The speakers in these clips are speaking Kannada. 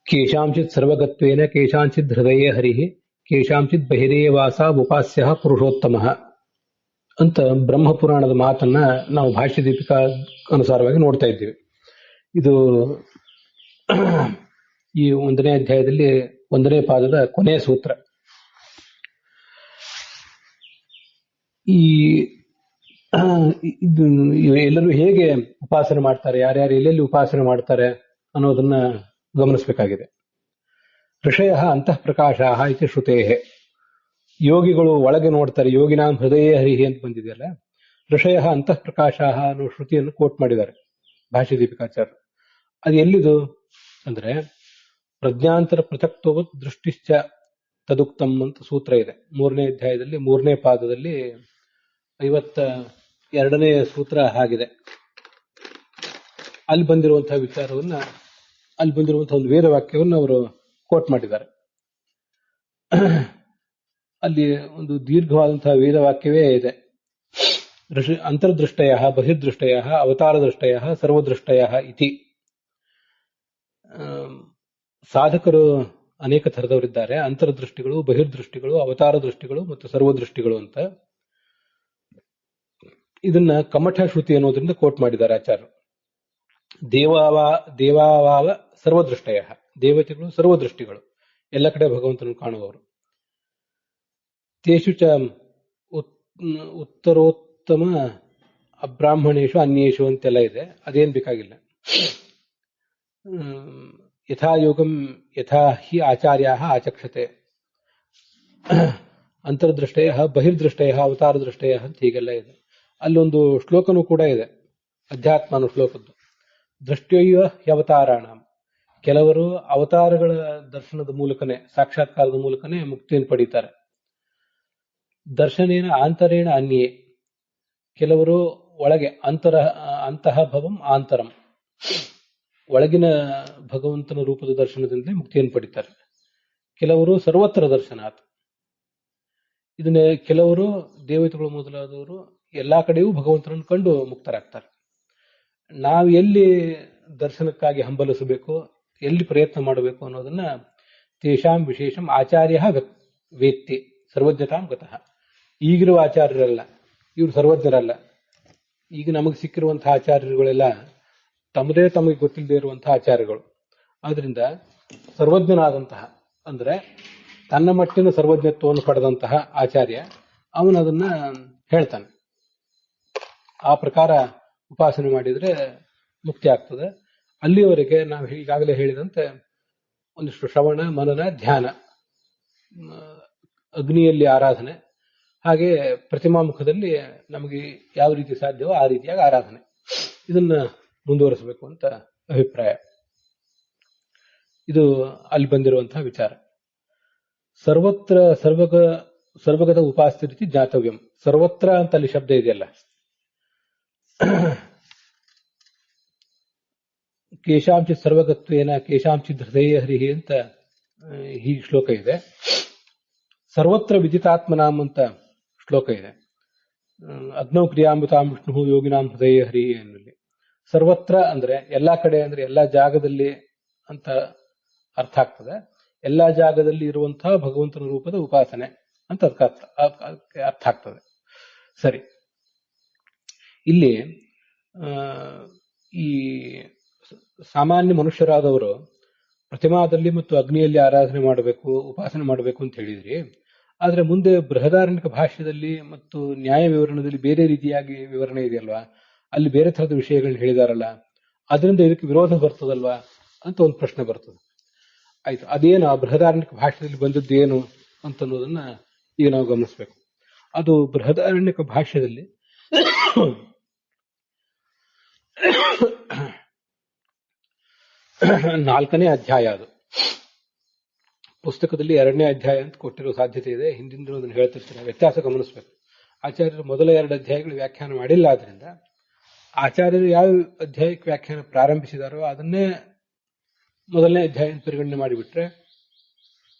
ಕೇಶಾಂಚಿತ್ ಸರ್ವಗತ್ವೇನ ಕೇಶಾಂಚಿತ್ ಹೃದಯೇ ಹರಿಃ ಕೇಶಾಂಚಿತ್ ಬಹಿರೇವಾಸ ಉಪಾಸ್ಯ ಪುರುಷೋತ್ತಮ ಅಂತ ಬ್ರಹ್ಮಪುರಾಣದ ಮಾತನ್ನ ನಾವು ಭಾಷ್ಯ ದೀಪಿಕಾ ಅನುಸಾರವಾಗಿ ನೋಡ್ತಾ ಇದ್ದೀವಿ. ಇದು ಈ 1ನೇ ಅಧ್ಯಾಯದಲ್ಲಿ 1ನೇ ಪಾದದ ಕೊನೆಯ ಸೂತ್ರ. ಈ ಎಲ್ಲರೂ ಹೇಗೆ ಉಪಾಸನೆ ಮಾಡ್ತಾರೆ, ಯಾರ್ಯಾರು ಎಲ್ಲೆಲ್ಲಿ ಉಪಾಸನೆ ಮಾಡ್ತಾರೆ ಅನ್ನೋದನ್ನ ಗಮನಿಸಬೇಕಾಗಿದೆ. ಋಷಯ ಅಂತಃ ಪ್ರಕಾಶ ಇತಿ ಶ್ರುತೇ. ಯೋಗಿಗಳು ಒಳಗೆ ನೋಡ್ತಾರೆ, ಯೋಗಿನಾಂ ಹೃದಯ ಹರಿಹಿ ಅಂತ ಬಂದಿದೆಯಲ್ಲ, ಋಷಯ ಅಂತಃ ಪ್ರಕಾಶ ಅನ್ನೋ ಶ್ರುತಿಯನ್ನು ಕೋಟ್ ಮಾಡಿದ್ದಾರೆ ಭಾಷ್ಯ ದೀಪಿಕಾಚಾರ್ಯರು. ಅದು ಎಲ್ಲಿದು ಅಂದ್ರೆ ಪ್ರಜ್ಞಾಂತರ ಪೃಥಕ್ತೋವತ್ ದೃಷ್ಟಿಶ್ಚ ತದುಕ್ತಂ ಅಂತ ಸೂತ್ರ ಇದೆ 3ನೇ ಅಧ್ಯಾಯದಲ್ಲಿ 3ನೇ ಪಾದದಲ್ಲಿ 52ನೇ ಸೂತ್ರ ಆಗಿದೆ. ಅಲ್ಲಿ ಬಂದಿರುವಂತಹ ವಿಚಾರವನ್ನ, ಅಲ್ಲಿ ಬಂದಿರುವಂತಹ ಒಂದು ವೇದ ವಾಕ್ಯವನ್ನು ಅವರು ಕೋಟ್ ಮಾಡಿದ್ದಾರೆ. ಅಲ್ಲಿ ಒಂದು ದೀರ್ಘವಾದಂತಹ ವೇದ ವಾಕ್ಯವೇ ಇದೆ. ಅಂತರ್ದೃಷ್ಟಯ ಬಹಿರ್ದೃಷ್ಟಯ ಅವತಾರದೃಷ್ಟಯ ಸರ್ವದೃಷ್ಟಯ ಇತಿ. ಸಾಧಕರು ಅನೇಕ ಥರದವರಿದ್ದಾರೆ, ಅಂತರ್ದೃಷ್ಟಿಗಳು, ಬಹಿರ್ದೃಷ್ಟಿಗಳು, ಅವತಾರ ದೃಷ್ಟಿಗಳು ಮತ್ತು ಸರ್ವದೃಷ್ಟಿಗಳು ಅಂತ. ಇದನ್ನ ಕಮಠ ಶ್ರುತಿ ಅನ್ನೋದ್ರಿಂದ ಕೋಟ್ ಮಾಡಿದ್ದಾರೆ ಆಚಾರ್ಯರು. ದೇವಾವಾವ ಸರ್ವದೃಷ್ಟಯ, ದೇವತೆಗಳು ಸರ್ವದೃಷ್ಟಿಗಳು, ಎಲ್ಲ ಕಡೆ ಭಗವಂತನನ್ನು ಕಾಣುವವರು. ತೇಷು ಚ ಉತ್ತರೋತ್ತಮ ಅಬ್ರಾಹ್ಮಣೇಶು ಅನ್ಯೇಷು ಅಂತೆಲ್ಲ ಇದೆ, ಅದೇನ್ ಬೇಕಾಗಿಲ್ಲ. ಯಥಾಯೋಗಂ ಯಥಾ ಹಿ ಆಚಾರ್ಯಾಃ ಆಚಕ್ಷತೆ, ಅಂತರ್ದೃಷ್ಟಯ ಬಹಿರ್ದೃಷ್ಟಯ ಅವತಾರದೃಷ್ಟಯ ಅಂತ ಹೀಗೆಲ್ಲ ಇದೆ. ಅಲ್ಲೊಂದು ಶ್ಲೋಕನೂ ಕೂಡ ಇದೆ, ಅಧ್ಯಾತ್ಮ ಅನ್ನೋ ಶ್ಲೋಕದ್ದು. ದೃಷ್ಟ್ಯೈವ ಹ್ಯವತಾರಾಣ, ಕೆಲವರು ಅವತಾರಗಳ ದರ್ಶನದ ಮೂಲಕನೇ, ಸಾಕ್ಷಾತ್ಕಾರದ ಮೂಲಕನೇ ಮುಕ್ತಿಯನ್ನು ಪಡೀತಾರೆ. ದರ್ಶನೇನ ಆಂತರೇಣ ಅನ್ಯೇ, ಕೆಲವರು ಒಳಗೆ ಅಂತಃ ಭವಂ ಆಂತರಂ, ಒಳಗಿನ ಭಗವಂತನ ರೂಪದ ದರ್ಶನದಿಂದ ಮುಕ್ತಿಯನ್ನು ಪಡಿತಾರೆ. ಕೆಲವರು ಸರ್ವತ್ರ ದರ್ಶನಾತ್, ಇದನ್ನ ಕೆಲವರು ದೇವತೆಗಳು ಮೊದಲಾದವರು ಎಲ್ಲಾ ಕಡೆಯೂ ಭಗವಂತನನ್ನು ಕಂಡು ಮುಕ್ತರಾಗ್ತಾರೆ. ನಾವು ಎಲ್ಲಿ ದರ್ಶನಕ್ಕಾಗಿ ಹಂಬಲಿಸಬೇಕು, ಎಲ್ಲಿ ಪ್ರಯತ್ನ ಮಾಡಬೇಕು ಅನ್ನೋದನ್ನ ತೇಷಾಂ ವಿಶೇಷಂ ಆಚಾರ್ಯ ವೇತ್ತಿ ಸರ್ವಜ್ಞತಾಂ ಗತಃ. ಈಗಿರುವ ಆಚಾರ್ಯರಲ್ಲ, ಇವರು ಸರ್ವಜ್ಞರಲ್ಲ. ಈಗ ನಮಗೆ ಸಿಕ್ಕಿರುವಂತಹ ಆಚಾರ್ಯರುಗಳೆಲ್ಲ ತಮ್ಮದೇ ತಮಗೆ ಗೊತ್ತಿಲ್ಲದೆ ಇರುವಂತಹ ಆಚಾರ್ಯಗಳು. ಆದ್ರಿಂದ ಸರ್ವಜ್ಞನಾದಂತಹ ಅಂದ್ರೆ ತನ್ನ ಮಟ್ಟಿನ ಸರ್ವಜ್ಞತ್ವವನ್ನು ಪಡೆದಂತಹ ಆಚಾರ್ಯ ಅವನದನ್ನ ಹೇಳ್ತಾನೆ. ಆ ಪ್ರಕಾರ ಉಪಾಸನೆ ಮಾಡಿದ್ರೆ ಮುಕ್ತಿ ಆಗ್ತದೆ. ಅಲ್ಲಿಯವರೆಗೆ ನಾವು ಈಗಾಗಲೇ ಹೇಳಿದಂತೆ ಒಂದಿಷ್ಟು ಶ್ರವಣ, ಮನನ, ಧ್ಯಾನ, ಅಗ್ನಿಯಲ್ಲಿ ಆರಾಧನೆ, ಹಾಗೆ ಪ್ರತಿಮಾ ಮುಖದಲ್ಲಿ ನಮಗೆ ಯಾವ ರೀತಿ ಸಾಧ್ಯವೋ ಆ ರೀತಿಯಾಗಿ ಆರಾಧನೆ, ಇದನ್ನ ಮುಂದುವರಿಸಬೇಕು ಅಂತ ಅಭಿಪ್ರಾಯ. ಇದು ಅಲ್ಲಿ ಬಂದಿರುವಂತಹ ವಿಚಾರ. ಸರ್ವತ್ರ ಸರ್ವಗತ ಉಪಾಸ್ಯ ರೀತಿ ಜ್ಞಾತವ್ಯಂ. ಸರ್ವತ್ರ ಅಂತ ಅಲ್ಲಿ ಶಬ್ದ ಇದೆಯಲ್ಲ, ಕೇಶಾಂಚಿತ್ ಸರ್ವಗತ್ವೇನ ಕೇಶಾಂಚಿತ್ ಹೃದಯ ಹರಿಹಿ ಅಂತ ಈ ಶ್ಲೋಕ ಇದೆ. ಸರ್ವತ್ರ ವಿದಿತಾತ್ಮನಾಮ್ ಅಂತ ಶ್ಲೋಕ ಇದೆ. ಅಗ್ನೌ ಕ್ರಿಯಾಮೃತಾಂ ವಿಷ್ಣು ಯೋಗಿನಾಂ ಹೃದಯ ಹರಿಹಿ ಎನ್ನಲ್ಲಿ ಸರ್ವತ್ರ ಅಂದ್ರೆ ಎಲ್ಲಾ ಕಡೆ, ಅಂದ್ರೆ ಎಲ್ಲಾ ಜಾಗದಲ್ಲಿ ಅಂತ ಅರ್ಥ ಆಗ್ತದೆ. ಎಲ್ಲಾ ಜಾಗದಲ್ಲಿ ಇರುವಂತಹ ಭಗವಂತನ ರೂಪದ ಉಪಾಸನೆ ಅಂತ ಅರ್ಥ ಆಗ್ತದೆ. ಸರಿ, ಇಲ್ಲಿ ಈ ಸಾಮಾನ್ಯ ಮನುಷ್ಯರಾದವರು ಪ್ರತಿಮಾದಲ್ಲಿ ಮತ್ತು ಅಗ್ನಿಯಲ್ಲಿ ಆರಾಧನೆ ಮಾಡಬೇಕು, ಉಪಾಸನೆ ಮಾಡಬೇಕು ಅಂತ ಹೇಳಿದ್ರಿ. ಆದ್ರೆ ಮುಂದೆ ಬೃಹದಾರಣ್ಯಕ ಭಾಷ್ಯದಲ್ಲಿ ಮತ್ತು ನ್ಯಾಯ ವಿವರಣದಲ್ಲಿ ಬೇರೆ ರೀತಿಯಾಗಿ ವಿವರಣೆ ಇದೆಯಲ್ವಾ, ಅಲ್ಲಿ ಬೇರೆ ತರದ ವಿಷಯಗಳನ್ನ ಹೇಳಿದಾರಲ್ಲ, ಅದರಿಂದ ಇದಕ್ಕೆ ವಿರೋಧ ಬರ್ತದಲ್ವಾ ಅಂತ ಒಂದು ಪ್ರಶ್ನೆ ಬರ್ತದೆ. ಆಯ್ತು, ಅದೇನು ಆ ಬೃಹದಾರಣ್ಯಕ ಭಾಷ್ಯದಲ್ಲಿ ಬಂದದ್ದು ಏನು ಅಂತನ್ನೋದನ್ನ ಈಗ ನಾವು ಗಮನಿಸಬೇಕು. ಅದು ಬೃಹದಾರಣ್ಯಕ ಭಾಷ್ಯದಲ್ಲಿ 4ನೇ ಅಧ್ಯಾಯ. ಅದು ಪುಸ್ತಕದಲ್ಲಿ 2ನೇ ಅಧ್ಯಾಯ ಅಂತ ಕೊಟ್ಟಿರೋ ಸಾಧ್ಯತೆ ಇದೆ. ಹಿಂದಿನ ಅದನ್ನು ಹೇಳ್ತಿರ್ತಾರೆ, ವ್ಯತ್ಯಾಸ ಗಮನಿಸಬೇಕು. ಆಚಾರ್ಯರು ಮೊದಲ 2 ಅಧ್ಯಾಯಗಳು ವ್ಯಾಖ್ಯಾನ ಮಾಡಿಲ್ಲ. ಆದ್ರಿಂದ ಆಚಾರ್ಯರು ಯಾವ ಅಧ್ಯಾಯಕ್ಕೆ ವ್ಯಾಖ್ಯಾನ ಪ್ರಾರಂಭಿಸಿದಾರೋ ಅದನ್ನೇ ಮೊದಲನೇ ಅಧ್ಯಾಯ ಪರಿಗಣನೆ ಮಾಡಿಬಿಟ್ರೆ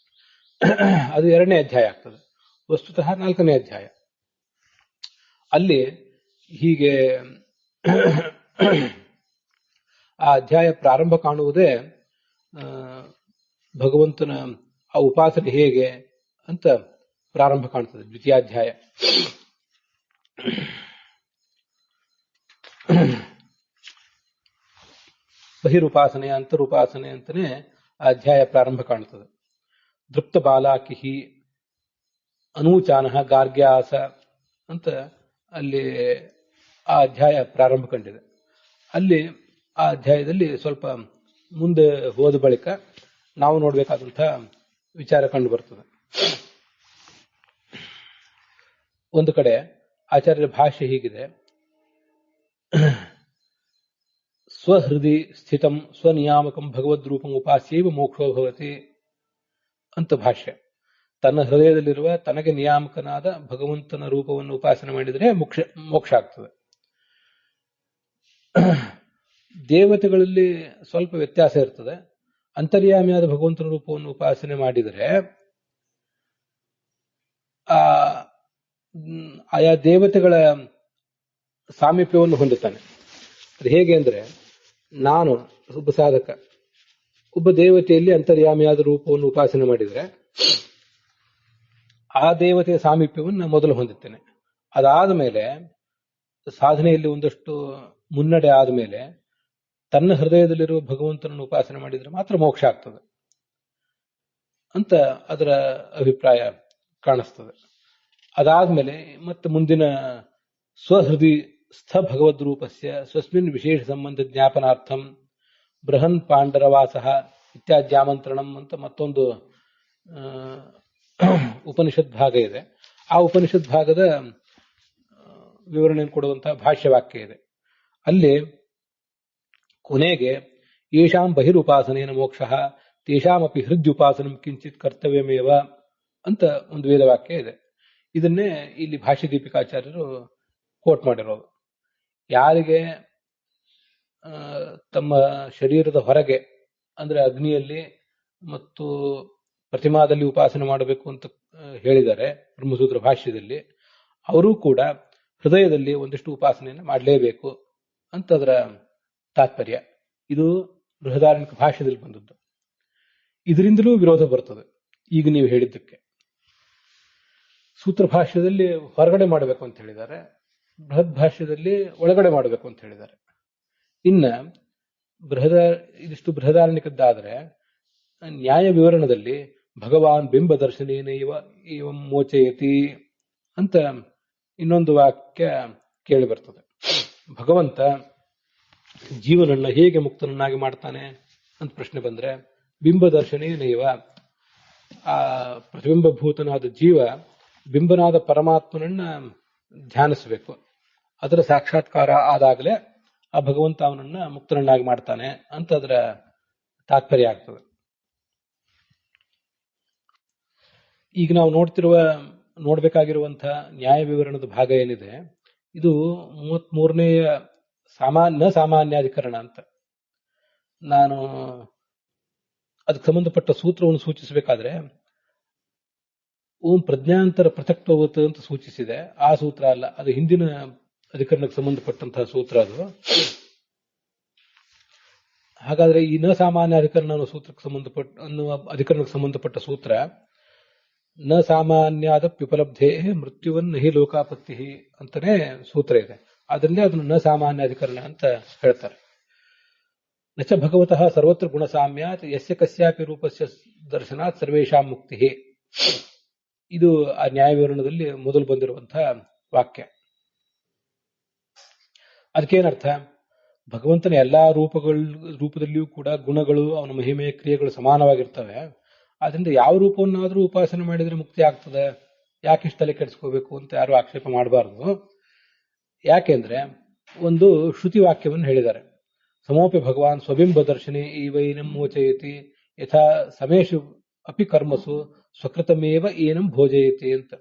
ಅದು 2ನೇ ಅಧ್ಯಾಯ ಆಗ್ತದೆ. ವಸ್ತುತಃ 4ನೇ ಅಧ್ಯಾಯ. ಅಲ್ಲಿ ಹೀಗೆ ಆ ಅಧ್ಯಾಯ ಪ್ರಾರಂಭ ಕಾಣುವುದೇ ಭಗವಂತನ ಆ ಉಪಾಸನೆ ಹೇಗೆ ಅಂತ ಪ್ರಾರಂಭ ಕಾಣ್ತದೆ ದ್ವಿತೀಯಾಧ್ಯಾಯ. ಬಹಿರುಪಾಸನೆ ಅಂತರುಪಾಸನೆ ಅಂತಾನೆ ಆ ಅಧ್ಯಾಯ ಪ್ರಾರಂಭ ಕಾಣ್ತದೆ. ದೃಪ್ತ ಬಾಲಾಕಿಹಿ ಅನೂಚಾನಃ ಗಾರ್ಗ್ಯಾಸ ಅಂತ ಅಲ್ಲಿ ಆ ಅಧ್ಯಾಯ ಪ್ರಾರಂಭ ಕಂಡಿದೆ. ಅಲ್ಲಿ ಆ ಅಧ್ಯಾಯದಲ್ಲಿ ಸ್ವಲ್ಪ ಮುಂದೆ ಹೋದ ಬಳಿಕ ನಾವು ನೋಡಬೇಕಾದಂತಹ ವಿಚಾರ ಕಂಡು ಬರ್ತದೆ. ಒಂದು ಕಡೆ ಆಚಾರ್ಯರ ಭಾಷ್ಯ ಹೀಗಿದೆ: ಸ್ವಹೃದಿ ಸ್ಥಿತಂ ಸ್ವನಿಯಾಮಕಂ ಭಗವದ್ರೂಪಂ ಉಪಾಸ್ಯೈವ ಮೋಕ್ಷೋ ಭವತಿ ಅಂತ ಭಾಷ್ಯ. ತನ್ನ ಹೃದಯದಲ್ಲಿರುವ ತನಗೆ ನಿಯಾಮಕನಾದ ಭಗವಂತನ ರೂಪವನ್ನು ಉಪಾಸನೆ ಮಾಡಿದರೆ ಮೋಕ್ಷ ಆಗ್ತದೆ. ದೇವತೆಗಳಲ್ಲಿ ಸ್ವಲ್ಪ ವ್ಯತ್ಯಾಸ ಇರ್ತದೆ. ಅಂತರ್ಯಾಮಿಯಾದ ಭಗವಂತನ ರೂಪವನ್ನು ಉಪಾಸನೆ ಮಾಡಿದರೆ ಆಯಾ ದೇವತೆಗಳ ಸಾಮೀಪ್ಯವನ್ನು ಹೊಂದುತ್ತಾನೆ. ಅದು ಹೇಗೆ ಅಂದ್ರೆ, ನಾನು ಒಬ್ಬ ಸಾಧಕ ಒಬ್ಬ ದೇವತೆಯಲ್ಲಿ ಅಂತರ್ಯಾಮಿಯಾದ ರೂಪವನ್ನು ಉಪಾಸನೆ ಮಾಡಿದರೆ ಆ ದೇವತೆಯ ಸಾಮೀಪ್ಯವನ್ನು ಮೊದಲು ಹೊಂದುತ್ತೇನೆ. ಅದಾದ ಮೇಲೆ ಸಾಧನೆಯಲ್ಲಿ ಒಂದಷ್ಟು ಮುನ್ನಡೆ ಆದ ಮೇಲೆ ತನ್ನ ಹೃದಯದಲ್ಲಿರುವ ಭಗವಂತನನ್ನು ಉಪಾಸನೆ ಮಾಡಿದರೆ ಮಾತ್ರ ಮೋಕ್ಷ ಆಗ್ತದೆ ಅಂತ ಅದರ ಅಭಿಪ್ರಾಯ ಕಾಣಿಸ್ತದೆ. ಅದಾದ್ಮೇಲೆ ಮತ್ತೆ ಮುಂದಿನ ಸ್ವಹೃದಿ ಸ್ಥ ಭಗವದ್ ರೂಪಸ್ಯ ಸ್ವಸ್ಮಿನ್ ವಿಶೇಷ ಸಂಬಂಧ ಜ್ಞಾಪನಾರ್ಥಂ ಬೃಹನ್ ಪಾಂಡರವಾಸ ಇತ್ಯಾದ್ಯಾಮಂತ್ರಣಂ ಅಂತ ಮತ್ತೊಂದು ಉಪನಿಷತ್ ಭಾಗ ಇದೆ. ಆ ಉಪನಿಷತ್ ಭಾಗದ ವಿವರಣೆಯನ್ನು ಕೊಡುವಂತಹ ಭಾಷ್ಯವಾಕ್ಯ ಇದೆ. ಅಲ್ಲಿ ಕೊನೆಗೆ ಯೇಷಾಂ ಬಹಿರುಪಾಸನೇನ ಮೋಕ್ಷ ತೇಷಾಮಪಿ ಹೃದ್ಯುಪಾಸನಂ ಕಿಂಚಿತ್ ಕರ್ತವ್ಯಮೇವ ಅಂತ ಒಂದು ವೇದವಾಕ್ಯ ಇದೆ. ಇದನ್ನೇ ಇಲ್ಲಿ ಭಾಷ್ಯ ದೀಪಿಕಾಚಾರ್ಯರು ಕೋಟ್ ಮಾಡಿರೋದು. ಯಾರಿಗೆ ತಮ್ಮ ಶರೀರದ ಹೊರಗೆ ಅಂದ್ರೆ ಅಗ್ನಿಯಲ್ಲಿ ಮತ್ತು ಪ್ರತಿಮಾದಲ್ಲಿ ಉಪಾಸನೆ ಮಾಡಬೇಕು ಅಂತ ಹೇಳಿದ್ದಾರೆ ಬ್ರಹ್ಮಸೂತ್ರ ಭಾಷ್ಯದಲ್ಲಿ, ಅವರೂ ಕೂಡ ಹೃದಯದಲ್ಲಿ ಒಂದಿಷ್ಟು ಉಪಾಸನೆಯನ್ನು ಮಾಡಲೇಬೇಕು ಅಂತ ಅದರ ತಾತ್ಪರ್ಯ. ಇದು ಬೃಹದಾರಣ್ಯಕ ಭಾಷ್ಯದಲ್ಲಿ ಬಂದದ್ದು. ಇದರಿಂದಲೂ ವಿರೋಧ ಬರ್ತದೆ ಈಗ ನೀವು ಹೇಳಿದ್ದಕ್ಕೆ. ಸೂತ್ರ ಭಾಷ್ಯದಲ್ಲಿ ಹೊರಗಡೆ ಮಾಡಬೇಕು ಅಂತ ಹೇಳಿದ್ದಾರೆ, ಬೃಹತ್ ಭಾಷ್ಯದಲ್ಲಿ ಒಳಗಡೆ ಮಾಡಬೇಕು ಅಂತ ಹೇಳಿದ್ದಾರೆ. ಇನ್ನ ಇದಿಷ್ಟು ಬೃಹದಾರಣ್ಯಕದ್ದಾದರೆ ನ್ಯಾಯ ವಿವರಣದಲ್ಲಿ ಭಗವಾನ್ ಬಿಂಬ ದರ್ಶನೇನ ಇವ ಮೋಚಯತಿ ಅಂತ ಇನ್ನೊಂದು ವಾಕ್ಯ ಕೇಳಿ ಬರ್ತದೆ. ಭಗವಂತ ಜೀವನನ್ನ ಹೇಗೆ ಮುಕ್ತನನ್ನಾಗಿ ಮಾಡ್ತಾನೆ ಅಂತ ಪ್ರಶ್ನೆ ಬಂದ್ರೆ, ಬಿಂಬ ದರ್ಶನೇನೈವ, ಆ ಪ್ರತಿಬಿಂಬಭೂತನಾದ ಜೀವ ಬಿಂಬನಾದ ಪರಮಾತ್ಮನನ್ನ ಧ್ಯಾನಿಸಬೇಕು. ಅದರ ಸಾಕ್ಷಾತ್ಕಾರ ಆದಾಗಲೇ ಆ ಭಗವಂತ ಅವನನ್ನ ಮುಕ್ತನನ್ನಾಗಿ ಮಾಡ್ತಾನೆ ಅಂತ ಅದರ ತಾತ್ಪರ್ಯ ಆಗ್ತದೆ. ಈಗ ನಾವು ನೋಡ್ಬೇಕಾಗಿರುವಂತಹ ನ್ಯಾಯ ವಿವರಣದ ಭಾಗ ಏನಿದೆ, ಇದು 33ನೇಯ ಸಾಮಾನ್ಯಾಧಿಕರಣ ಅಂತ. ನಾನು ಅದಕ್ಕೆ ಸಂಬಂಧಪಟ್ಟ ಸೂತ್ರವನ್ನು ಸೂಚಿಸಬೇಕಾದ್ರೆ ಓಂ ಪ್ರಜ್ಞಾಂತರ ಪೃಥಕ್ತ್ವವತ್ ಅಂತ ಸೂಚಿಸಿದೆ. ಆ ಸೂತ್ರ ಅಲ್ಲ, ಅದು ಹಿಂದಿನ ಅಧಿಕರಣಕ್ಕೆ ಸಂಬಂಧಪಟ್ಟಂತಹ ಸೂತ್ರ ಅದು. ಹಾಗಾದ್ರೆ ಈ ನ ಸಾಮಾನ್ಯ ಅಧಿಕರಣ ಅನ್ನೋ ಅಧಿಕರಣಕ್ಕೆ ಸಂಬಂಧಪಟ್ಟ ಸೂತ್ರ ನ ಸಾಮಾನ್ಯಾದ ವ್ಯುಪಲಬ್ಧೇ ಮೃತ್ಯುವನ್ನ ಹಿ ಲೋಕಾಪತ್ತಿ ಅಂತಾನೆ ಸೂತ್ರ ಇದೆ. ಅದನ್ನೇ ಅದನ್ನು ನ ಸಾಮಾನ್ಯ ಅಧಿಕರಣ ಅಂತ ಹೇಳ್ತಾರೆ. ನಚ ಭಗವತಃ ಸರ್ವತ್ರ ಗುಣಸಾಮ್ಯಾತ್ ಯಸ್ಯ ಕಸ್ಯಾಪಿ ರೂಪಸ್ಯ ದರ್ಶನಾತ್ ಸರ್ವೇಷಾಂ ಮುಕ್ತಿ. ಇದು ಆ ನ್ಯಾಯ ವಿವರಣದಲ್ಲಿ ಮೊದಲು ಬಂದಿರುವಂತಹ ವಾಕ್ಯ. ಅದಕ್ಕೇನರ್ಥ? ಭಗವಂತನ ಎಲ್ಲಾ ರೂಪದಲ್ಲಿಯೂ ಕೂಡ ಗುಣಗಳು, ಅವನ ಮಹಿಮೆ, ಕ್ರಿಯೆಗಳು ಸಮಾನವಾಗಿರ್ತವೆ. ಆದ್ರಿಂದ ಯಾವ ರೂಪವನ್ನಾದರೂ ಉಪಾಸನೆ ಮಾಡಿದ್ರೆ ಮುಕ್ತಿ ಆಗ್ತದೆ, ಯಾಕಿಷ್ಟು ತಲೆ ಕೆಡಿಸ್ಕೋಬೇಕು ಅಂತ ಯಾರು ಆಕ್ಷೇಪ ಮಾಡಬಾರದು. ಯಾಕೆಂದ್ರೆ ಒಂದು ಶ್ರುತಿ ವಾಕ್ಯವನ್ನು ಹೇಳಿದ್ದಾರೆ, ಸಮೋಪಿ ಭಗವಾನ್ ಸ್ವಬಿಂಬ ದರ್ಶನೆ ಈವೈನಂ ಮೋಚಯತಿ ಯಥಾ ಸಮೇಶು ಅಪಿ ಕರ್ಮಸು ಸ್ವಕೃತಮೇವ ಏನಂ ಭೋಜಯತಿ ಅಂತ.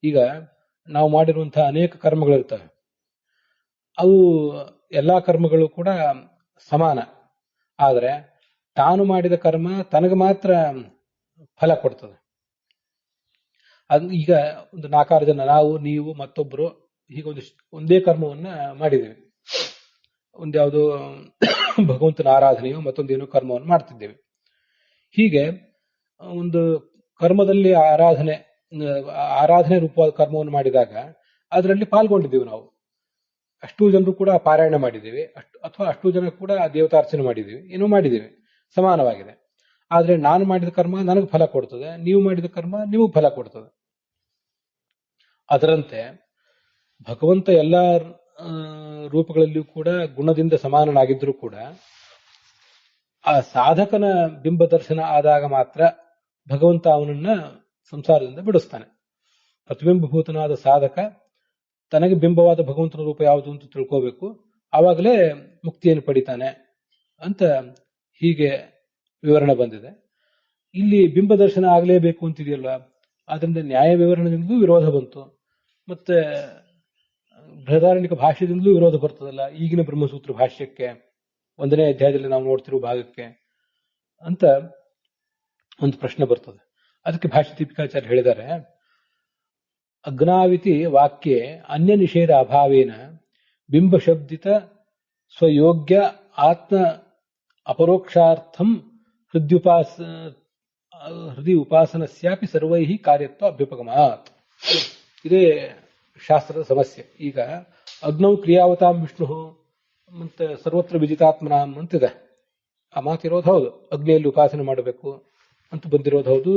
ಈಗ ನಾವು ಮಾಡಿರುವಂತಹ ಅನೇಕ ಕರ್ಮಗಳಿರ್ತವೆ, ಅವು ಎಲ್ಲಾ ಕರ್ಮಗಳು ಕೂಡ ಸಮಾನ. ಆದರೆ ತಾನು ಮಾಡಿದ ಕರ್ಮ ತನಗೆ ಮಾತ್ರ ಫಲ ಕೊಡ್ತದೆ. ಈಗ ಒಂದು 4 ಜನ, ನಾವು, ನೀವು, ಮತ್ತೊಬ್ರು, ಹೀಗೆ ಒಂದೇ ಕರ್ಮವನ್ನ ಮಾಡಿದ್ದೇವೆ. ಒಂದ್ಯಾವುದೋ ಭಗವಂತನ ಆರಾಧನೆಯೋ ಮತ್ತೊಂದೇನೋ ಕರ್ಮವನ್ನು ಮಾಡ್ತಿದ್ದೇವೆ. ಹೀಗೆ ಒಂದು ಕರ್ಮದಲ್ಲಿ ಆರಾಧನೆ ರೂಪವಾದ ಕರ್ಮವನ್ನು ಮಾಡಿದಾಗ ಅದರಲ್ಲಿ ಪಾಲ್ಗೊಂಡಿದ್ದೀವಿ ನಾವು. ಅಷ್ಟೂ ಜನರು ಕೂಡ ಪಾರಾಯಣ ಮಾಡಿದ್ದೀವಿ, ಅಥವಾ ಅಷ್ಟೂ ಜನ ಕೂಡ ದೇವತಾರ್ಚನೆ ಮಾಡಿದ್ದೀವಿ, ಏನೋ ಮಾಡಿದ್ದೀವಿ, ಸಮಾನವಾಗಿದೆ. ಆದ್ರೆ ನಾನು ಮಾಡಿದ ಕರ್ಮ ನನಗೆ ಫಲ ಕೊಡ್ತದೆ, ನೀವು ಮಾಡಿದ ಕರ್ಮ ನಿಮಗೆ ಫಲ ಕೊಡ್ತದೆ. ಅದರಂತೆ ಭಗವಂತ ಎಲ್ಲ ರೂಪಗಳಲ್ಲಿಯೂ ಕೂಡ ಗುಣದಿಂದ ಸಮಾನನಾಗಿದ್ರೂ ಕೂಡ ಆ ಸಾಧಕನ ಬಿಂಬ ದರ್ಶನ ಆದಾಗ ಮಾತ್ರ ಭಗವಂತ ಅವನನ್ನ ಸಂಸಾರದಿಂದ ಬಿಡಿಸ್ತಾನೆ. ಪ್ರತಿಬಿಂಬಭೂತನಾದ ಸಾಧಕ ತನಗೆ ಬಿಂಬವಾದ ಭಗವಂತನ ರೂಪ ಯಾವುದು ಅಂತ ತಿಳ್ಕೋಬೇಕು, ಆವಾಗಲೇ ಮುಕ್ತಿಯನ್ನು ಪಡಿತಾನೆ ಅಂತ ಹೀಗೆ ವಿವರಣೆ ಬಂದಿದೆ. ಇಲ್ಲಿ ಬಿಂಬ ದರ್ಶನ ಆಗಲೇಬೇಕು ಅಂತಿದೆಯಲ್ವ, ಆದ್ರಿಂದ ನ್ಯಾಯ ವಿವರಣೆಯಿಂದಲೂ ವಿರೋಧ ಬಂತು, ಮತ್ತೆ ಬೃಹದಾರಣ್ಯಕ ಭಾಷ್ಯದಿಂದಲೂ ವಿರೋಧ ಬರ್ತದಲ್ಲ ಈಗಿನ ಬ್ರಹ್ಮಸೂತ್ರ ಭಾಷ್ಯಕ್ಕೆ, 1ನೇ ಅಧ್ಯಾಯದಲ್ಲಿ ನಾವು ನೋಡ್ತಿರುವ ಭಾಗಕ್ಕೆ ಅಂತ ಒಂದು ಪ್ರಶ್ನೆ ಬರ್ತದೆ. ಅದಕ್ಕೆ ಭಾಷ್ಯ ದೀಪಿಕಾಚಾರ್ಯ ಹೇಳಿದ್ದಾರೆ, ಅಗ್ನಾವಿತಿ ವಾಕ್ಯೆ ಅನ್ಯ ನಿಷೇಧ ಅಭಾವೇನ ಬಿಂಬ ಶಬ್ದಿತ ಸ್ವಯೋಗ್ಯ ಆತ್ಮ ಅಪರೋಕ್ಷಾರ್ಥಂ ಹೃದಯ ಉಪಾಸನಸ್ಯಾಪಿ ಸರ್ವೈ ಕಾರ್ಯತ್ವ ಅಭ್ಯುಪಗಮಾತ್. ಇದೇ ಶಾಸ್ತ್ರದ ಸಮಸ್ಯೆ. ಈಗ ಅಗ್ನೌ ಕ್ರಿಯಾವತಾಂ ವಿಷ್ಣು ಮತ್ತೆ ಸರ್ವತ್ರ ವಿಜಿತಾತ್ಮನಾಂ ಅಂತಿದೆ. ಆ ಮಾತಿರೋದು ಹೌದು, ಅಗ್ನಿಯಲ್ಲಿ ಉಪಾಸನೆ ಮಾಡಬೇಕು ಅಂತ ಬಂದಿರೋದು ಹೌದು,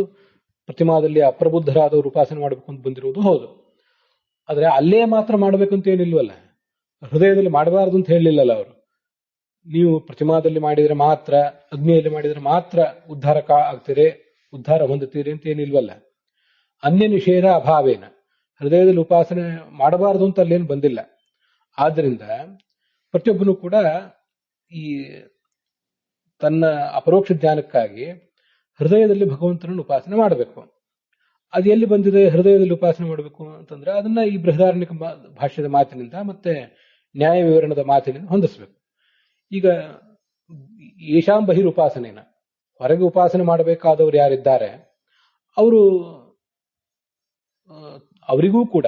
ಪ್ರತಿಮಾದಲ್ಲಿ ಅಪ್ರಬುದ್ಧರಾದವರು ಉಪಾಸನೆ ಮಾಡಬೇಕು ಅಂತ ಬಂದಿರುವುದು ಹೌದು. ಆದ್ರೆ ಅಲ್ಲೇ ಮಾತ್ರ ಮಾಡಬೇಕು ಅಂತ ಏನಿಲ್ವಲ್ಲ, ಹೃದಯದಲ್ಲಿ ಮಾಡಬಾರದು ಅಂತ ಹೇಳಲಿಲ್ಲಲ್ಲ ಅವರು. ನೀವು ಪ್ರತಿಮಾದಲ್ಲಿ ಮಾಡಿದ್ರೆ ಮಾತ್ರ, ಅಗ್ನಿಯಲ್ಲಿ ಮಾಡಿದ್ರೆ ಮಾತ್ರ ಉದ್ಧಾರಕ ಆಗ್ತೀರಿ, ಉದ್ಧಾರ ಹೊಂದುತ್ತೀರಿ ಅಂತ ಏನಿಲ್ವಲ್ಲ. ಅನ್ಯ ನಿಷೇಧ ಅಭಾವೇನ, ಹೃದಯದಲ್ಲಿ ಉಪಾಸನೆ ಮಾಡಬಾರದು ಅಂತ ಅಲ್ಲೇನು ಬಂದಿಲ್ಲ. ಆದ್ರಿಂದ ಪ್ರತಿಯೊಬ್ಬನು ಕೂಡ ಈ ತನ್ನ ಅಪರೋಕ್ಷ ಜ್ಞಾನಕ್ಕಾಗಿ ಹೃದಯದಲ್ಲಿ ಭಗವಂತನನ್ನು ಉಪಾಸನೆ ಮಾಡಬೇಕು. ಅದು ಎಲ್ಲಿ ಬಂದಿದೆ ಹೃದಯದಲ್ಲಿ ಉಪಾಸನೆ ಮಾಡಬೇಕು ಅಂತಂದ್ರೆ ಅದನ್ನ ಈ ಬೃಹದಾರಣ್ಯಕ ಭಾಷ್ಯದ ಮಾತಿನಿಂದ ಮತ್ತೆ ನ್ಯಾಯ ವಿವರಣದ ಮಾತಿನಿಂದ ಹೊಂದಿಸಬೇಕು. ಈಗ ಯಶಾಂ ಬಹಿರ್ ಉಪಾಸನೆನ, ಹೊರಗೆ ಉಪಾಸನೆ ಮಾಡಬೇಕಾದವರು ಯಾರಿದ್ದಾರೆ ಅವರಿಗೂ ಕೂಡ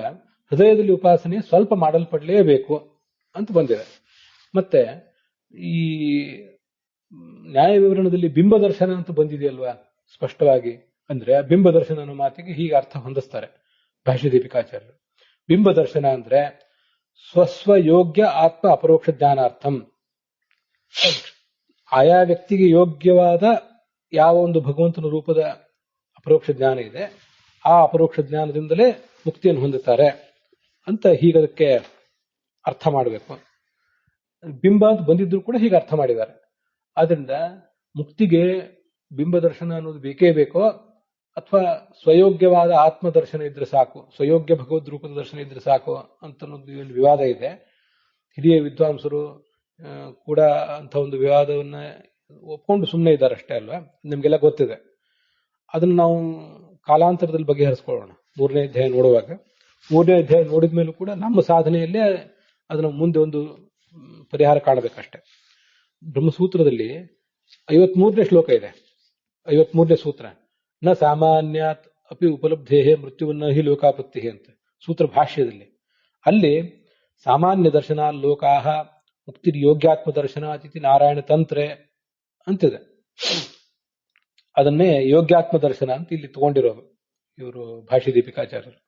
ಹೃದಯದಲ್ಲಿ ಉಪಾಸನೆ ಸ್ವಲ್ಪ ಮಾಡಲ್ಪಡಲೇಬೇಕು ಅಂತ ಬಂದಿದೆ. ಮತ್ತೆ ಈ ನ್ಯಾಯ ವಿವರಣದಲ್ಲಿ ಬಿಂಬ ದರ್ಶನ ಅಂತ ಬಂದಿದೆಯಲ್ವಾ ಸ್ಪಷ್ಟವಾಗಿ, ಅಂದ್ರೆ ಬಿಂಬ ದರ್ಶನ ಅನ್ನೋ ಮಾತಿಗೆ ಹೀಗೆ ಅರ್ಥ ಹೊಂದಿಸ್ತಾರೆ ಭಾಷ್ಯ ದೀಪಿಕಾಚಾರ್ಯರು. ಬಿಂಬ ದರ್ಶನ ಅಂದ್ರೆ ಸ್ವಸ್ವ ಯೋಗ್ಯ ಆತ್ಮ ಅಪರೋಕ್ಷ ಜ್ಞಾನಾರ್ಥಂ. ಆಯಾ ವ್ಯಕ್ತಿಗೆ ಯೋಗ್ಯವಾದ ಯಾವ ಒಂದು ಭಗವಂತನ ರೂಪದ ಅಪರೋಕ್ಷ ಜ್ಞಾನ ಇದೆ, ಆ ಅಪರೋಕ್ಷ ಜ್ಞಾನದಿಂದಲೇ ಮುಕ್ತಿಯನ್ನು ಹೊಂದುತ್ತಾರೆ ಅಂತ ಹೀಗದಕ್ಕೆ ಅರ್ಥ ಮಾಡಬೇಕು. ಬಿಂಬ ಅಂತ ಬಂದಿದ್ರು ಕೂಡ ಹೀಗೆ ಅರ್ಥ ಮಾಡಿದ್ದಾರೆ. ಆದ್ರಿಂದ ಮುಕ್ತಿಗೆ ಬಿಂಬ ದರ್ಶನ ಅನ್ನೋದು ಬೇಕೇ ಬೇಕೋ, ಅಥವಾ ಸ್ವಯೋಗ್ಯವಾದ ಆತ್ಮ ದರ್ಶನ ಇದ್ರೆ ಸಾಕು, ಸ್ವಯೋಗ್ಯ ಭಗವದ್ ರೂಪದ ದರ್ಶನ ಇದ್ರೆ ಸಾಕು ಅಂತ ಒಂದು ವಿವಾದ ಇದೆ. ಹಿರಿಯ ವಿದ್ವಾಂಸರು ಕೂಡ ಅಂತ ಒಂದು ವಿವಾದವನ್ನ ಒಪ್ಕೊಂಡು ಸುಮ್ಮನೆ ಇದ್ದಾರೆ ಅಷ್ಟೇ ಅಲ್ವಾ, ನಿಮ್ಗೆಲ್ಲ ಗೊತ್ತಿದೆ. ಅದನ್ನ ನಾವು ಕಾಲಾಂತರದಲ್ಲಿ ಬಗೆಹರಿಸ್ಕೊಳ್ಳೋಣ. 3ನೇ ಅಧ್ಯಾಯ ನೋಡುವಾಗ, 3ನೇ ಅಧ್ಯಾಯ ನೋಡಿದ ಮೇಲೂ ಕೂಡ ನಮ್ಮ ಸಾಧನೆಯಲ್ಲೇ ಅದನ್ನ ಮುಂದೆ ಒಂದು ಪರಿಹಾರ ಕಾಣಬೇಕಷ್ಟೆ. ಬ್ರಹ್ಮಸೂತ್ರದಲ್ಲಿ 53ನೇ ಶ್ಲೋಕ ಇದೆ, 53ನೇ ಸೂತ್ರ, ನ ಸಾಮಾನ್ಯಾತ್ ಅಪಿ ಉಪಲಬ್ಧೇಹೇ ಮೃತ್ಯುವನ್ನ ಹಿ ಲೋಕಾಪತ್ತಿ ಅಂತ ಸೂತ್ರ ಭಾಷ್ಯದಲ್ಲಿ. ಅಲ್ಲಿ ಸಾಮಾನ್ಯ ದರ್ಶನ ಲೋಕಾಹ ಮುಕ್ತಿರ್ ಯೋಗ್ಯಾತ್ಮ ದರ್ಶನ ಅತಿಥಿ ನಾರಾಯಣ ತಂತ್ರೆ ಅಂತಿದೆ. ಅದನ್ನೇ ಯೋಗ್ಯಾತ್ಮ ದರ್ಶನ ಅಂತ ಇಲ್ಲಿ ತಗೊಂಡಿರೋದು ಇವರು ಭಾಷ್ಯ ದೀಪಿಕಾಚಾರ್ಯರು.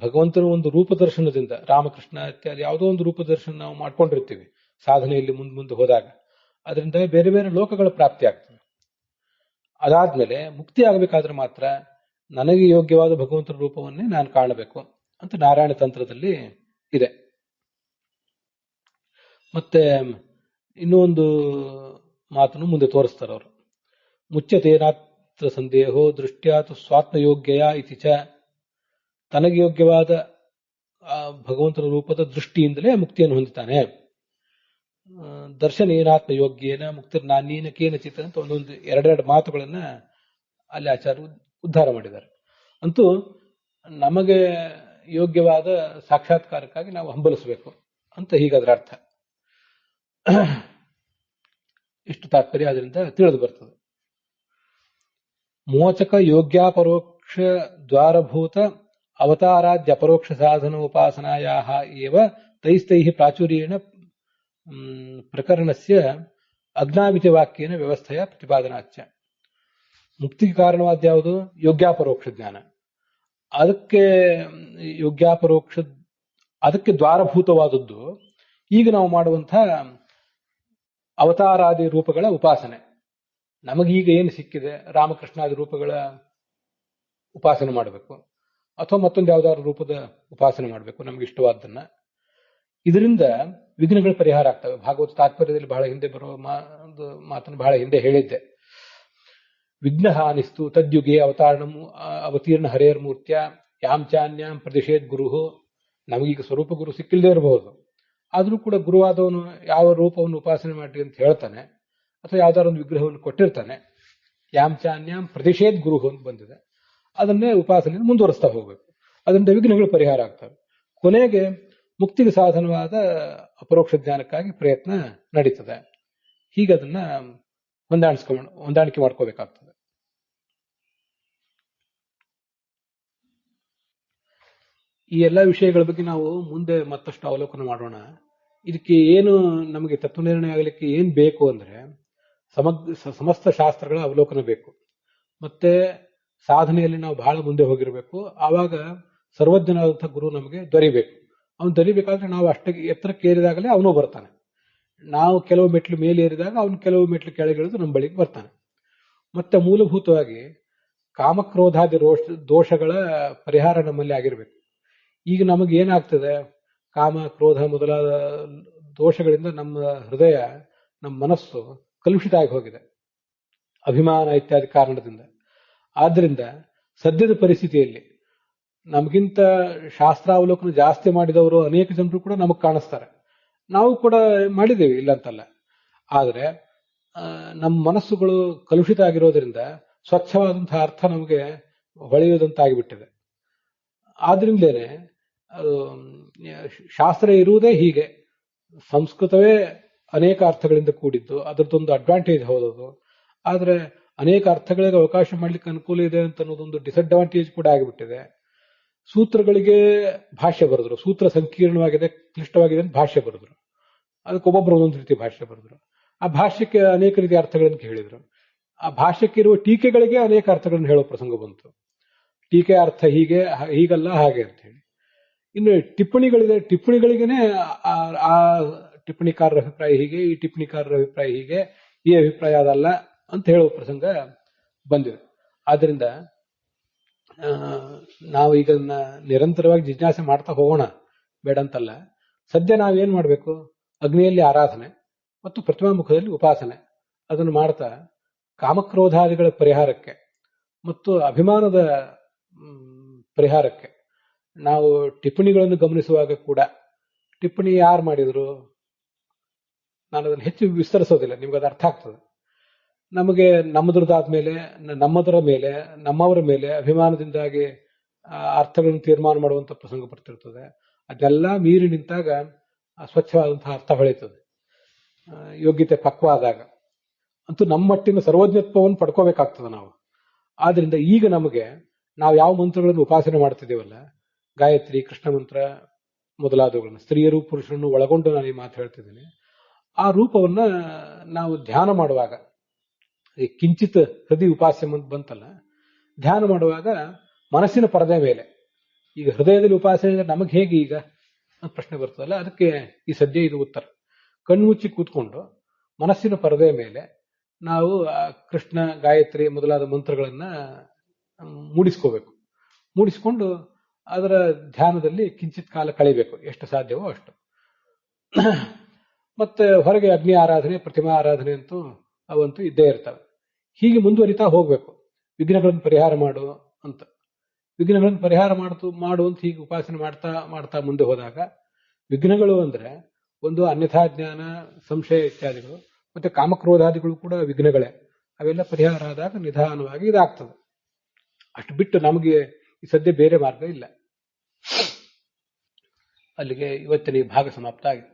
ಭಗವಂತನ ಒಂದು ರೂಪ ದರ್ಶನದಿಂದ, ರಾಮಕೃಷ್ಣ ಇತ್ಯಾದಿ ಯಾವುದೋ ಒಂದು ರೂಪ ದರ್ಶನ ನಾವು ಮಾಡ್ಕೊಂಡಿರ್ತೀವಿ ಸಾಧನೆಯಲ್ಲಿ ಮುಂದೆ ಹೋದಾಗ, ಅದರಿಂದ ಬೇರೆ ಬೇರೆ ಲೋಕಗಳ ಪ್ರಾಪ್ತಿ ಆಗ್ತದೆ. ಅದಾದ್ಮೇಲೆ ಮುಕ್ತಿ ಆಗಬೇಕಾದ್ರೆ ಮಾತ್ರ ನನಗೆ ಯೋಗ್ಯವಾದ ಭಗವಂತನ ರೂಪವನ್ನೇ ನಾನು ಕಾಣಬೇಕು ಅಂತ ನಾರಾಯಣ ತಂತ್ರದಲ್ಲಿ ಇದೆ. ಮತ್ತೆ ಇನ್ನೂ ಒಂದು ಮಾತನ್ನು ಮುಂದೆ ತೋರಿಸ್ತಾರೆ ಅವರು. ಮುಚ್ಯತೇನಾತ್ರ ಸಂದೇಹೋ ದೃಷ್ಟ್ಯಾತು ಸ್ವಾತ್ಮಯೋಗ್ಯ ಇತಿ ಚ, ತನಗೆ ಯೋಗ್ಯವಾದ ಭಗವಂತನ ರೂಪದ ದೃಷ್ಟಿಯಿಂದಲೇ ಮುಕ್ತಿಯನ್ನು ಹೊಂದುತ್ತಾನೆ. ದರ್ಶನ ಏನಾತ್ಮ ಯೋಗ್ಯೇನ ಮುಕ್ತಿರ್ ನಾನೇನ ಕೇನಚಿತ್ ಅಂತ ಒಂದೊಂದು 2 ಮಾತುಗಳನ್ನ ಅಲ್ಲಿ ಆಚಾರ್ಯರು ಉದ್ಧಾರ ಮಾಡಿದ್ದಾರೆ. ಅಂತೂ ನಮಗೆ ಯೋಗ್ಯವಾದ ಸಾಕ್ಷಾತ್ಕಾರಕ್ಕಾಗಿ ನಾವು ಹಂಬಲಿಸಬೇಕು ಅಂತ ಹೀಗಾದ್ರ ಅರ್ಥ. ಇಷ್ಟು ತಾತ್ಪರ್ಯ ಅದರಿಂದ ತಿಳಿದು ಬರ್ತದೆ. ಮೋಚಕ ಯೋಗ್ಯಾಪರೋಕ್ಷ ದ್ವಾರಭೂತ ಅವತಾರಾದ್ಯ ಅಪರೋಕ್ಷ ಸಾಧನ ಉಪಾಸನಾಯಾ ಏವ ತೈಸ್ತೈಃ ಪ್ರಾಚುರ್ಯೇಣ ಪ್ರಕರಣಸ್ಯ ಅಗ್ನಾವಿತಿ ವಾಕ್ಯೇನ ವ್ಯವಸ್ಥೆಯ ಪ್ರತಿಪಾದನಾಚ್ಯ. ಮುಕ್ತಿಗೆ ಕಾರಣವಾದ ಯಾವುದು? ಯೋಗ್ಯಾಪರೋಕ್ಷ ಜ್ಞಾನ. ಅದಕ್ಕೆ ಯೋಗ್ಯಾಪರೋಕ್ಷ ಅದಕ್ಕೆ ದ್ವಾರಭೂತವಾದದ್ದು ಈಗ ನಾವು ಮಾಡುವಂತಹ ಅವತಾರಾದಿ ರೂಪಗಳ ಉಪಾಸನೆ. ನಮಗೀಗ ಏನು ಸಿಕ್ಕಿದೆ, ರಾಮಕೃಷ್ಣಾದಿ ರೂಪಗಳ ಉಪಾಸನೆ ಮಾಡಬೇಕು, ಅಥವಾ ಮತ್ತೊಂದು ಯಾವ್ದಾದ್ರು ರೂಪದ ಉಪಾಸನೆ ಮಾಡಬೇಕು ನಮ್ಗೆ ಇಷ್ಟವಾದ್ದನ್ನ. ಇದರಿಂದ ವಿಘ್ನಗಳ ಪರಿಹಾರ ಆಗ್ತವೆ. ಭಾಗವತ ತಾತ್ಪರ್ಯದಲ್ಲಿ ಬಹಳ ಹಿಂದೆ ಬರುವ ಒಂದು ಮಾತನ್ನು ಬಹಳ ಹಿಂದೆ ಹೇಳಿದ್ದೆ. ವಿಘ್ನ ಹಾನಿಸ್ತು ತದ್ಯುಗೆ ಅವತೀರ್ಣ ಹರೇರ್ಮೂರ್ತ್ಯ ಯಾಂ ಚಾನ್ಯಾಂ ಪ್ರದಿಶೇತ್ ಗುರು. ನಮಗೀಗ ಸ್ವರೂಪ ಗುರು ಸಿಕ್ಕಿಲ್ಲದೆ ಇರಬಹುದು, ಆದರೂ ಕೂಡ ಗುರುವಾದವನು ಯಾವ ರೂಪವನ್ನು ಉಪಾಸನೆ ಮಾಡಿ ಅಂತ ಹೇಳ್ತಾನೆ, ಅಥವಾ ಯಾವ್ದಾದ್ರು ಒಂದು ವಿಗ್ರಹವನ್ನು ಕೊಟ್ಟಿರ್ತಾನೆ. ಯಾಂ ಚಾನ್ಯಾಂ ಪ್ರತಿಷೇಧ್ ಗುರು ಅಂತ ಬಂದಿದೆ, ಅದನ್ನೇ ಉಪಾಸನೆ ಮುಂದುವರಿಸ್ತಾ ಹೋಗ್ಬೇಕು. ಅದರಿಂದ ವಿಘ್ನಗಳು ಪರಿಹಾರ ಆಗ್ತವೆ. ಕೊನೆಗೆ ಮುಕ್ತಿಗೆ ಸಾಧನವಾದ ಅಪರೋಕ್ಷ ಜ್ಞಾನಕ್ಕಾಗಿ ಪ್ರಯತ್ನ ನಡೀತದೆ. ಹೀಗೆ ಅದನ್ನ ಹೊಂದಾಣಿಕೆ ಮಾಡ್ಕೋಬೇಕಾಗ್ತದೆ. ಈ ಎಲ್ಲ ವಿಷಯಗಳ ಬಗ್ಗೆ ನಾವು ಮುಂದೆ ಮತ್ತಷ್ಟು ಅವಲೋಕನ ಮಾಡೋಣ. ಇದಕ್ಕೆ ಏನು ನಮಗೆ ತತ್ವನಿರ್ಣಯ ಆಗಲಿಕ್ಕೆ ಏನ್ ಬೇಕು ಅಂದ್ರೆ ಸಮಸ್ತ ಶಾಸ್ತ್ರಗಳ ಅವಲೋಕನ ಬೇಕು. ಮತ್ತೆ ಸಾಧನೆಯಲ್ಲಿ ನಾವು ಬಹಳ ಮುಂದೆ ಹೋಗಿರಬೇಕು. ಆವಾಗ ಸರ್ವಜ್ಞನಾದಂತಹ ಗುರು ನಮಗೆ ದೊರೆಯಬೇಕು. ಅವನು ದೊರಿಬೇಕಾದ್ರೆ ನಾವು ಅಷ್ಟೇ ಎತ್ತರಕ್ಕೆ ಏರಿದಾಗಲೇ ಅವನು ಬರ್ತಾನೆ. ನಾವು ಕೆಲವು ಮೆಟ್ಲು ಮೇಲೆ ಏರಿದಾಗ ಅವನು ಕೆಲವು ಮೆಟ್ಲು ಕೆಳಗಿಳಿದು ನಮ್ಮ ಬಳಿಗೆ ಬರ್ತಾನೆ. ಮತ್ತೆ ಮೂಲಭೂತವಾಗಿ ಕಾಮಕ್ರೋಧಾದಿ ದೋಷಗಳ ಪರಿಹಾರ ನಮ್ಮಲ್ಲಿ ಆಗಿರ್ಬೇಕು. ಈಗ ನಮಗೆ ಏನಾಗ್ತದೆ, ಕಾಮ ಕ್ರೋಧ ಮೊದಲಾದ ದೋಷಗಳಿಂದ ನಮ್ಮ ಹೃದಯ, ನಮ್ಮ ಮನಸ್ಸು ಕಲುಷಿತ ಆಗಿ ಹೋಗಿದೆ, ಅಭಿಮಾನ ಇತ್ಯಾದಿ ಕಾರಣದಿಂದ. ಆದ್ರಿಂದ ಸದ್ಯದ ಪರಿಸ್ಥಿತಿಯಲ್ಲಿ ನಮಗಿಂತ ಶಾಸ್ತ್ರಾವಲೋಕನ ಜಾಸ್ತಿ ಮಾಡಿದವರು ಅನೇಕ ಜನರು ಕೂಡ ನಮಗೆ ಕಾಣಿಸ್ತಾರೆ. ನಾವು ಕೂಡ ಮಾಡಿದ್ದೇವೆ, ಇಲ್ಲಂತಲ್ಲ. ಆದರೆ ನಮ್ಮ ಮನಸ್ಸುಗಳು ಕಲುಷಿತ ಆಗಿರೋದ್ರಿಂದ ಸ್ವಚ್ಛವಾದಂತಹ ಅರ್ಥ ನಮಗೆ ಹೊಳೆಯುವುದಂತಾಗಿಬಿಟ್ಟಿದೆ. ಆದ್ರಿಂದಲೇ ಶಾಸ್ತ್ರ ಇರುವುದೇ ಹೀಗೆ. ಸಂಸ್ಕೃತವೇ ಅನೇಕ ಅರ್ಥಗಳಿಂದ ಕೂಡಿದ್ದು, ಅದರದ್ದೊಂದು ಅಡ್ವಾಂಟೇಜ್ ಹೌದದು. ಆದರೆ ಅನೇಕ ಅರ್ಥಗಳಿಗೆ ಅವಕಾಶ ಮಾಡ್ಲಿಕ್ಕೆ ಅನುಕೂಲ ಇದೆ ಅಂತ ಅನ್ನೋದೊಂದು ಡಿಸಡ್ವಾಂಟೇಜ್ ಕೂಡ ಆಗಿಬಿಟ್ಟಿದೆ. ಸೂತ್ರಗಳಿಗೆ ಭಾಷ್ಯ ಬರೆದ್ರು, ಸೂತ್ರ ಸಂಕೀರ್ಣವಾಗಿದೆ, ಕ್ಲಿಷ್ಟವಾಗಿದೆ ಅಂತ ಭಾಷ್ಯ ಬರೆದ್ರು. ಅದಕ್ಕೆ ಒಬ್ಬೊಬ್ಬರು ಒಂದೊಂದು ರೀತಿ ಭಾಷ್ಯ ಬರೆದ್ರು. ಆ ಭಾಷ್ಯಕ್ಕೆ ಅನೇಕ ರೀತಿಯ ಅರ್ಥಗಳನ್ನು ಹೇಳಿದ್ರು. ಆ ಭಾಷ್ಯಕ್ಕೆ ಇರುವ ಟೀಕೆಗಳಿಗೆ ಅನೇಕ ಅರ್ಥಗಳನ್ನು ಹೇಳೋ ಪ್ರಸಂಗ ಬಂತು. ಟೀಕೆ ಅರ್ಥ ಹೀಗಲ್ಲ ಹಾಗೆ ಅಂತ ಹೇಳಿ. ಇನ್ನು ಟಿಪ್ಪಣಿಗಳಿದೆ, ಟಿಪ್ಪಣಿಗಳಿಗೇನೆ ಆ ಟಿಪ್ಪಣಿಕಾರರ ಅಭಿಪ್ರಾಯ ಹೀಗೆ, ಈ ಟಿಪ್ಪಣಿಕಾರರ ಅಭಿಪ್ರಾಯ ಹೀಗೆ, ಈ ಅಭಿಪ್ರಾಯ ಅದಲ್ಲ ಅಂತ ಹೇಳುವ ಪ್ರಸಂಗ ಬಂದಿದೆ. ಆದ್ರಿಂದ ನಾವು ಈಗ ನಿರಂತರವಾಗಿ ಜಿಜ್ಞಾಸೆ ಮಾಡ್ತಾ ಹೋಗೋಣ, ಬೇಡ ಅಂತಲ್ಲ. ಸದ್ಯ ನಾವೇನ್ ಮಾಡ್ಬೇಕು, ಅಗ್ನಿಯಲ್ಲಿ ಆರಾಧನೆ ಮತ್ತು ಪ್ರತಿಮಾಮುಖದಲ್ಲಿ ಉಪಾಸನೆ ಅದನ್ನು ಮಾಡ್ತಾ ಕಾಮಕ್ರೋಧಾದಿಗಳ ಪರಿಹಾರಕ್ಕೆ ಮತ್ತು ಅಭಿಮಾನದ ಪರಿಹಾರಕ್ಕೆ ನಾವು ಟಿಪ್ಪಣಿಗಳನ್ನು ಗಮನಿಸುವಾಗ ಕೂಡ, ಟಿಪ್ಪಣಿ ಯಾರು ಮಾಡಿದ್ರು ನಾನು ಅದನ್ನು ಹೆಚ್ಚು ವಿಸ್ತರಿಸೋದಿಲ್ಲ, ನಿಮ್ಗೆ ಅದು ಅರ್ಥ ಆಗ್ತದೆ. ನಮಗೆ ನಮ್ಮದ್ರದಾದ್ಮೇಲೆ ನಮ್ಮದರ ಮೇಲೆ ನಮ್ಮವರ ಮೇಲೆ ಅಭಿಮಾನದಿಂದಾಗಿ ಅರ್ಥಗಳನ್ನು ತೀರ್ಮಾನ ಮಾಡುವಂತ ಪ್ರಸಂಗ ಬರ್ತಿರ್ತದೆ. ಅದೆಲ್ಲ ಮೀರಿ ನಿಂತಾಗ ಸ್ವಚ್ಛವಾದಂತಹ ಅರ್ಥ ಹೊಳೆಯುತ್ತದೆ. ಯೋಗ್ಯತೆ ಪಕ್ವಾದಾಗ ಅಂತೂ ನಮ್ಮ ಮಟ್ಟಿನ ಸರ್ವಜ್ಞತ್ವವನ್ನು ಪಡ್ಕೋಬೇಕಾಗ್ತದೆ ನಾವು. ಆದ್ರಿಂದ ಈಗ ನಮಗೆ ನಾವು ಯಾವ ಮಂತ್ರಗಳನ್ನು ಉಪಾಸನೆ ಮಾಡ್ತಿದ್ದೇವಲ್ಲ, ಗಾಯತ್ರಿ, ಕೃಷ್ಣ ಮಂತ್ರ ಮೊದಲಾದವುಗಳನ್ನು, ಸ್ತ್ರೀಯರು ಪುರುಷರನ್ನು ಒಳಗೊಂಡು ನಾನು ಈ ಮಾತು ಹೇಳ್ತಿದ್ದೇನೆ. ಆ ರೂಪವನ್ನ ನಾವು ಧ್ಯಾನ ಮಾಡುವಾಗ, ಈ ಕಿಂಚಿತ್ ಹೃದಯ ಉಪಾಸ್ಯ ಬಂತಲ್ಲ, ಧ್ಯಾನ ಮಾಡುವಾಗ ಮನಸ್ಸಿನ ಪರದೆ ಮೇಲೆ, ಈಗ ಹೃದಯದಲ್ಲಿ ಉಪಾಸನೆ ನಮಗೆ ಹೇಗೆ ಈಗ ಅಂತ ಪ್ರಶ್ನೆ ಬರ್ತದಲ್ಲ, ಅದಕ್ಕೆ ಈ ಸದ್ಯ ಇದು ಉತ್ತರ. ಕಣ್ಮುಚ್ಚಿ ಕೂತ್ಕೊಂಡು ಮನಸ್ಸಿನ ಪರದೆ ಮೇಲೆ ನಾವು ಕೃಷ್ಣ, ಗಾಯತ್ರಿ ಮೊದಲಾದ ಮಂತ್ರಗಳನ್ನ ಮೂಡಿಸ್ಕೋಬೇಕು. ಮೂಡಿಸ್ಕೊಂಡು ಅದರ ಧ್ಯಾನದಲ್ಲಿ ಕಿಂಚಿತ್ ಕಾಲ ಕಳಿಬೇಕು, ಎಷ್ಟು ಸಾಧ್ಯವೋ ಅಷ್ಟು. ಮತ್ತೆ ಹೊರಗೆ ಅಗ್ನಿ ಆರಾಧನೆ, ಪ್ರತಿಮಾ ಆರಾಧನೆ ಅಂತೂ ಅವಂತೂ ಇದ್ದೇ ಇರ್ತವೆ. ಹೀಗೆ ಮುಂದುವರಿತಾ ಹೋಗ್ಬೇಕು. ವಿಘ್ನಗಳನ್ನು ಪರಿಹಾರ ಮಾಡು ಅಂತ, ವಿಘ್ನಗಳನ್ನು ಪರಿಹಾರ ಮಾಡುವಂತ ಹೀಗೆ ಉಪಾಸನೆ ಮಾಡ್ತಾ ಮಾಡ್ತಾ ಮುಂದೆ ಹೋದಾಗ, ವಿಘ್ನಗಳು ಅಂದ್ರೆ ಒಂದು ಅನ್ಯಥಾ ಜ್ಞಾನ, ಸಂಶಯ ಇತ್ಯಾದಿಗಳು, ಮತ್ತೆ ಕಾಮಕ್ರೋಧಾದಿಗಳು ಕೂಡ ವಿಘ್ನಗಳೇ. ಅವೆಲ್ಲ ಪರಿಹಾರ ಆದಾಗ ನಿಧಾನವಾಗಿ ಇದಾಗ್ತದೆ. ಅಷ್ಟು ಬಿಟ್ಟು ನಮಗೆ ಈ ಸದ್ಯ ಬೇರೆ ಮಾರ್ಗ ಇಲ್ಲ. ಅಲ್ಲಿಗೆ ಇವತ್ತಿನ ಈ ಭಾಗ ಸಮಾಪ್ತ ಆಗಿದೆ.